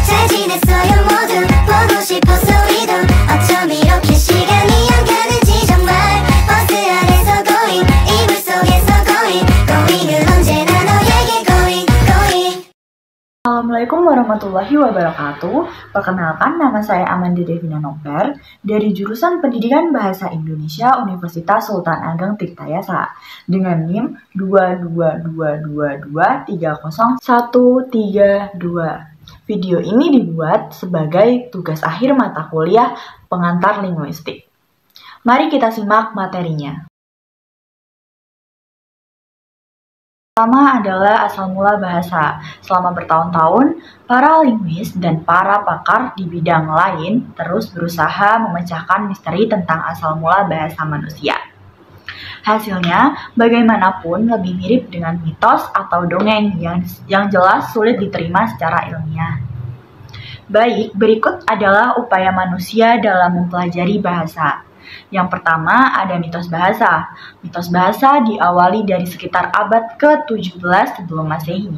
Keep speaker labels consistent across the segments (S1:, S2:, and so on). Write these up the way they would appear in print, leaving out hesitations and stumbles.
S1: 잘 지냈어요 모두 보고 싶어 소리도 어쩜 이렇게 시간이 안 가는지 정말 버스 안에서 going 이불 속에서 going은 언제나 너에게 going.
S2: Assalamualaikum warahmatullahi wabarakatuh. Perkenalkan, nama saya Amanda Devina Noper dari jurusan Pendidikan Bahasa Indonesia Universitas Sultan Ageng Tirtayasa dengan NIM 22222301332. Video ini dibuat sebagai tugas akhir mata kuliah pengantar linguistik. Mari kita simak materinya. Pertama adalah asal mula bahasa. Selama bertahun-tahun, para linguis dan para pakar di bidang lain terus berusaha memecahkan misteri tentang asal mula bahasa manusia. Hasilnya, bagaimanapun lebih mirip dengan mitos atau dongeng yang jelas sulit diterima secara ilmiah. Baik, berikut adalah upaya manusia dalam mempelajari bahasa. Yang pertama ada mitos bahasa. Mitos bahasa diawali dari sekitar abad ke-17 sebelum Masehi.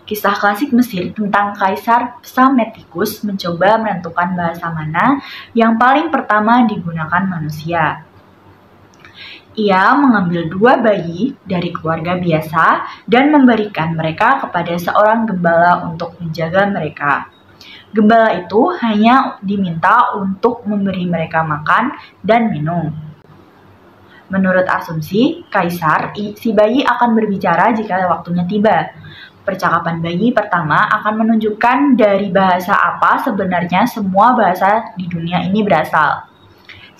S2: Kisah klasik Mesir tentang Kaisar Psammetichus mencoba menentukan bahasa mana yang paling pertama digunakan manusia. Ia mengambil 2 bayi dari keluarga biasa dan memberikan mereka kepada seorang gembala untuk menjaga mereka. Gembala itu hanya diminta untuk memberi mereka makan dan minum. Menurut asumsi Kaisar, si bayi akan berbicara jika waktunya tiba. Percakapan bayi pertama akan menunjukkan dari bahasa apa sebenarnya semua bahasa di dunia ini berasal.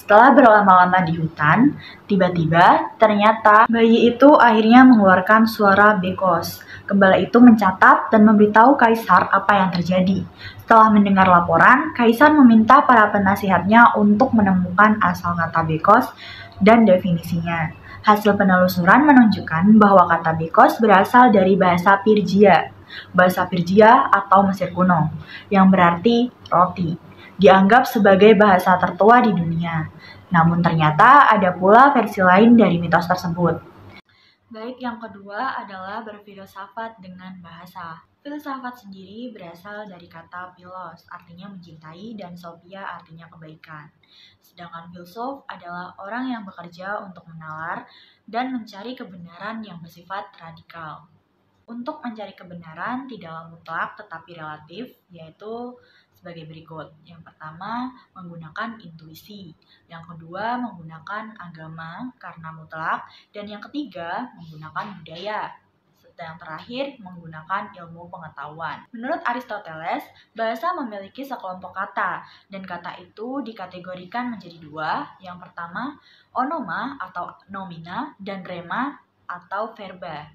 S2: Setelah berlama-lama di hutan, tiba-tiba ternyata bayi itu akhirnya mengeluarkan suara bekos. Gembala itu mencatat dan memberitahu Kaisar apa yang terjadi. Setelah mendengar laporan, Kaisar meminta para penasihatnya untuk menemukan asal kata bekos dan definisinya. Hasil penelusuran menunjukkan bahwa kata bekos berasal dari bahasa Pirgia atau Mesir kuno, yang berarti roti. Dianggap sebagai bahasa tertua di dunia. Namun ternyata ada pula versi lain dari mitos tersebut. Baik, yang kedua adalah berfilsafat dengan bahasa. Filsafat sendiri berasal dari kata philos, artinya mencintai, dan sophia, artinya kebaikan. Sedangkan filsuf adalah orang yang bekerja untuk menalar dan mencari kebenaran yang bersifat radikal. Untuk mencari kebenaran tidaklah mutlak tetapi relatif, yaitu sebagai berikut. Yang pertama, menggunakan intuisi. Yang kedua, menggunakan agama karena mutlak. Dan yang ketiga, menggunakan budaya. Dan yang terakhir, menggunakan ilmu pengetahuan. Menurut Aristoteles, bahasa memiliki sekelompok kata, dan kata itu dikategorikan menjadi 2. Yang pertama, onoma atau nomina, dan rema atau verba.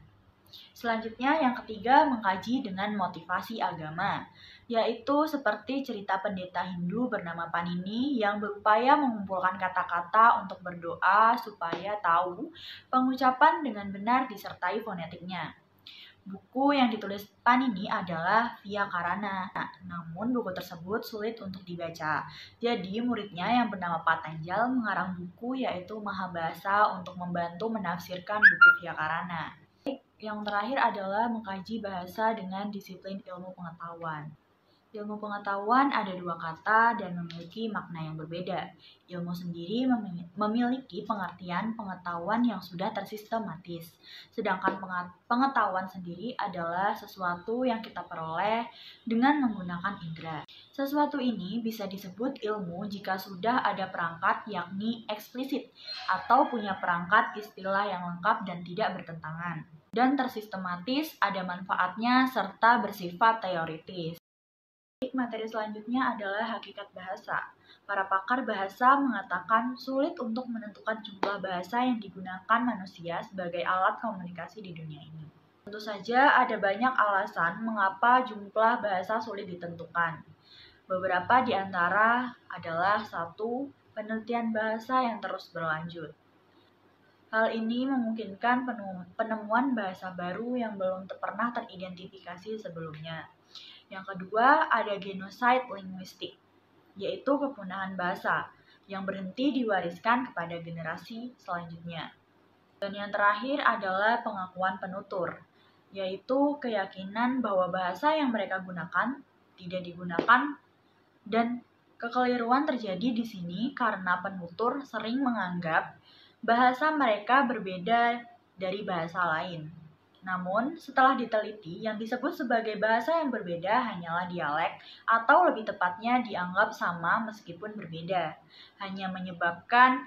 S2: Selanjutnya, yang ketiga, mengkaji dengan motivasi agama, yaitu seperti cerita pendeta Hindu bernama Panini yang berupaya mengumpulkan kata-kata untuk berdoa supaya tahu pengucapan dengan benar disertai fonetiknya. Buku yang ditulis Panini adalah Vyakarana, namun buku tersebut sulit untuk dibaca. Jadi muridnya yang bernama Patanjal mengarang buku yaitu Mahabhasa untuk membantu menafsirkan buku Vyakarana. Yang terakhir adalah mengkaji bahasa dengan disiplin ilmu pengetahuan. Ilmu pengetahuan ada 2 kata dan memiliki makna yang berbeda. Ilmu sendiri memiliki pengertian pengetahuan yang sudah tersistematis. Sedangkan pengetahuan sendiri adalah sesuatu yang kita peroleh dengan menggunakan indera. Sesuatu ini bisa disebut ilmu jika sudah ada perangkat yakni eksplisit atau punya perangkat istilah yang lengkap dan tidak bertentangan. Dan tersistematis, ada manfaatnya, serta bersifat teoritis. Materi selanjutnya adalah hakikat bahasa. Para pakar bahasa mengatakan sulit untuk menentukan jumlah bahasa yang digunakan manusia sebagai alat komunikasi di dunia ini. Tentu saja ada banyak alasan mengapa jumlah bahasa sulit ditentukan. Beberapa di antara adalah 1. Penelitian bahasa yang terus berlanjut. Hal ini memungkinkan penemuan bahasa baru yang belum pernah teridentifikasi sebelumnya. Yang kedua, ada genosida linguistik, yaitu kepunahan bahasa yang berhenti diwariskan kepada generasi selanjutnya. Dan yang terakhir adalah pengakuan penutur, yaitu keyakinan bahwa bahasa yang mereka gunakan tidak digunakan, dan kekeliruan terjadi di sini karena penutur sering menganggap bahasa mereka berbeda dari bahasa lain. Namun, setelah diteliti, yang disebut sebagai bahasa yang berbeda hanyalah dialek, atau lebih tepatnya dianggap sama meskipun berbeda, hanya menyebabkan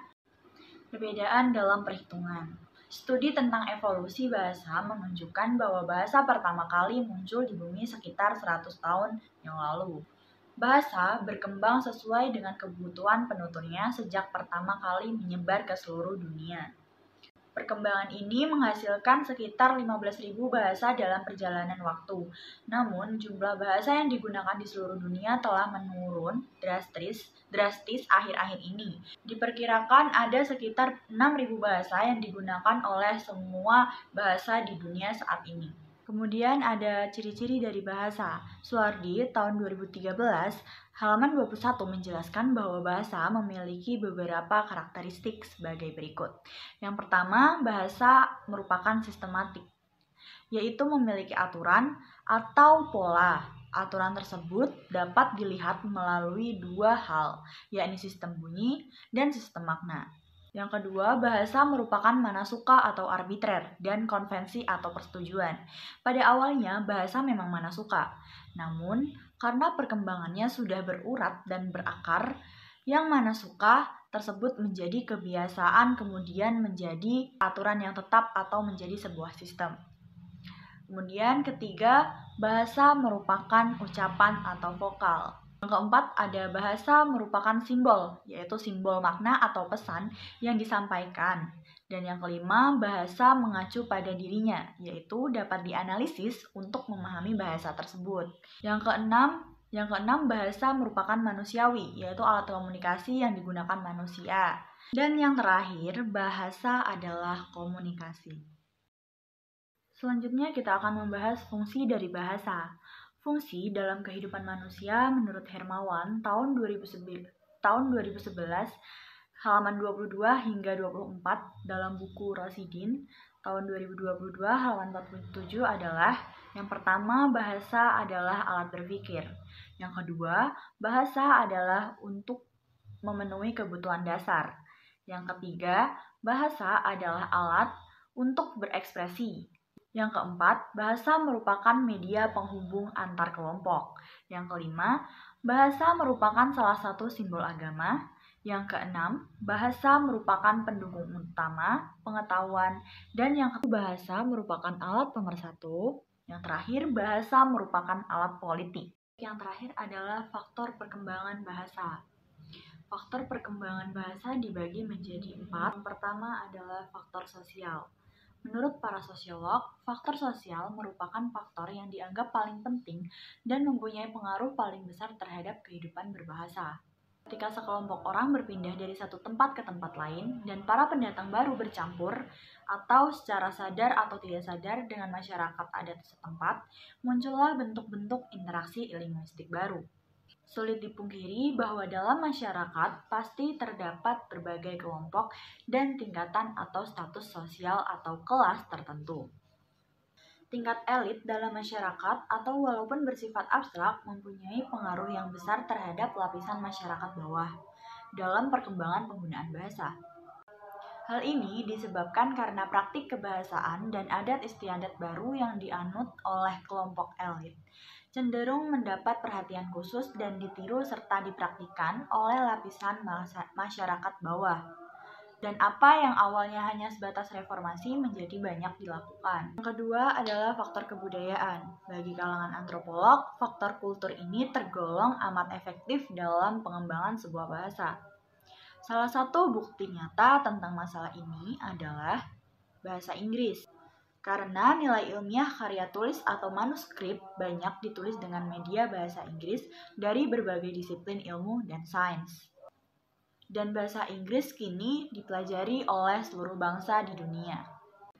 S2: perbedaan dalam perhitungan. Studi tentang evolusi bahasa menunjukkan bahwa bahasa pertama kali muncul di bumi sekitar 100 tahun yang lalu. Bahasa berkembang sesuai dengan kebutuhan penuturnya sejak pertama kali menyebar ke seluruh dunia. Perkembangan ini menghasilkan sekitar 15.000 bahasa dalam perjalanan waktu. Namun, jumlah bahasa yang digunakan di seluruh dunia telah menurun drastis akhir-akhir ini. Diperkirakan ada sekitar 6.000 bahasa yang digunakan oleh semua bahasa di dunia saat ini. Kemudian ada ciri-ciri dari bahasa. Suardi tahun 2013 halaman 21 menjelaskan bahwa bahasa memiliki beberapa karakteristik sebagai berikut. Yang pertama, bahasa merupakan sistematik, yaitu memiliki aturan atau pola. Aturan tersebut dapat dilihat melalui dua hal, yakni sistem bunyi dan sistem makna. Yang kedua, bahasa merupakan manasuka atau arbitrer dan konvensi atau persetujuan. Pada awalnya, bahasa memang manasuka. Namun, karena perkembangannya sudah berurat dan berakar, yang manasuka tersebut menjadi kebiasaan kemudian menjadi aturan yang tetap atau menjadi sebuah sistem. Kemudian ketiga, bahasa merupakan ucapan atau vokal. Yang keempat, ada bahasa merupakan simbol, yaitu simbol makna atau pesan yang disampaikan. Dan yang kelima, bahasa mengacu pada dirinya, yaitu dapat dianalisis untuk memahami bahasa tersebut. Yang keenam, bahasa merupakan manusiawi, yaitu alat komunikasi yang digunakan manusia. Dan yang terakhir, bahasa adalah komunikasi. Selanjutnya kita akan membahas fungsi dari bahasa. Fungsi dalam kehidupan manusia menurut Hermawan tahun 2011 halaman 22 hingga 24 dalam buku Rosidin tahun 2022 halaman 47 adalah: yang pertama, bahasa adalah alat berpikir. Yang kedua, bahasa adalah untuk memenuhi kebutuhan dasar. Yang ketiga, bahasa adalah alat untuk berekspresi. Yang keempat, bahasa merupakan media penghubung antar kelompok. Yang kelima, bahasa merupakan salah satu simbol agama. Yang keenam, bahasa merupakan pendukung utama pengetahuan. Dan yang ketujuh, bahasa merupakan alat pemersatu. Yang terakhir, bahasa merupakan alat politik. Yang terakhir adalah faktor perkembangan bahasa. Faktor perkembangan bahasa dibagi menjadi 4. Yang pertama adalah faktor sosial. Menurut para sosiolog, faktor sosial merupakan faktor yang dianggap paling penting dan mempunyai pengaruh paling besar terhadap kehidupan berbahasa. Ketika sekelompok orang berpindah dari satu tempat ke tempat lain dan para pendatang baru bercampur atau secara sadar atau tidak sadar dengan masyarakat adat setempat, muncullah bentuk-bentuk interaksi linguistik baru. Sulit dipungkiri bahwa dalam masyarakat pasti terdapat berbagai kelompok dan tingkatan atau status sosial atau kelas tertentu. Tingkat elit dalam masyarakat atau walaupun bersifat abstrak mempunyai pengaruh yang besar terhadap lapisan masyarakat bawah dalam perkembangan penggunaan bahasa. Hal ini disebabkan karena praktik kebahasaan dan adat istiadat baru yang dianut oleh kelompok elit cenderung mendapat perhatian khusus dan ditiru serta dipraktikkan oleh lapisan masyarakat bawah. Dan apa yang awalnya hanya sebatas reformasi menjadi banyak dilakukan. Yang kedua adalah faktor kebudayaan. Bagi kalangan antropolog, faktor kultur ini tergolong amat efektif dalam pengembangan sebuah bahasa. Salah satu bukti nyata tentang masalah ini adalah bahasa Inggris. Karena nilai ilmiah karya tulis atau manuskrip banyak ditulis dengan media bahasa Inggris dari berbagai disiplin ilmu dan sains. Dan bahasa Inggris kini dipelajari oleh seluruh bangsa di dunia.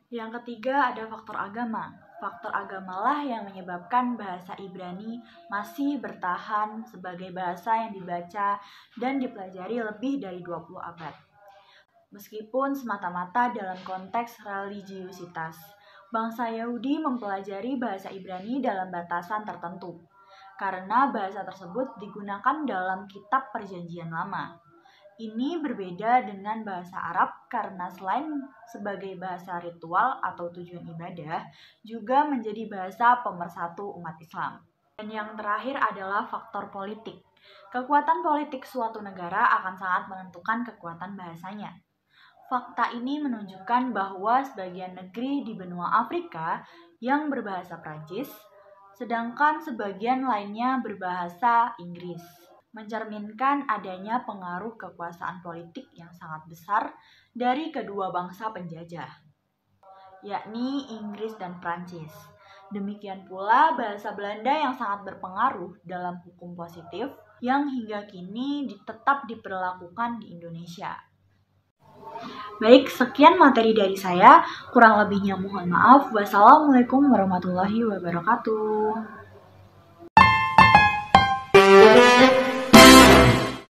S2: Yang ketiga ada faktor agama. Faktor agamalah yang menyebabkan bahasa Ibrani masih bertahan sebagai bahasa yang dibaca dan dipelajari lebih dari 20 abad. Meskipun semata-mata dalam konteks religiusitas. Bangsa Yahudi mempelajari bahasa Ibrani dalam batasan tertentu. karena bahasa tersebut digunakan dalam kitab Perjanjian Lama. Ini berbeda dengan bahasa Arab karena selain sebagai bahasa ritual atau tujuan ibadah, juga menjadi bahasa pemersatu umat Islam. Dan yang terakhir adalah faktor politik. Kekuatan politik suatu negara akan sangat menentukan kekuatan bahasanya. Fakta ini menunjukkan bahwa sebagian negeri di benua Afrika yang berbahasa Prancis, sedangkan sebagian lainnya berbahasa Inggris, mencerminkan adanya pengaruh kekuasaan politik yang sangat besar dari kedua bangsa penjajah, yakni Inggris dan Prancis. Demikian pula bahasa Belanda yang sangat berpengaruh dalam hukum positif yang hingga kini tetap diberlakukan di Indonesia. Baik, sekian materi dari saya. Kurang lebihnya mohon maaf. Wassalamualaikum warahmatullahi wabarakatuh.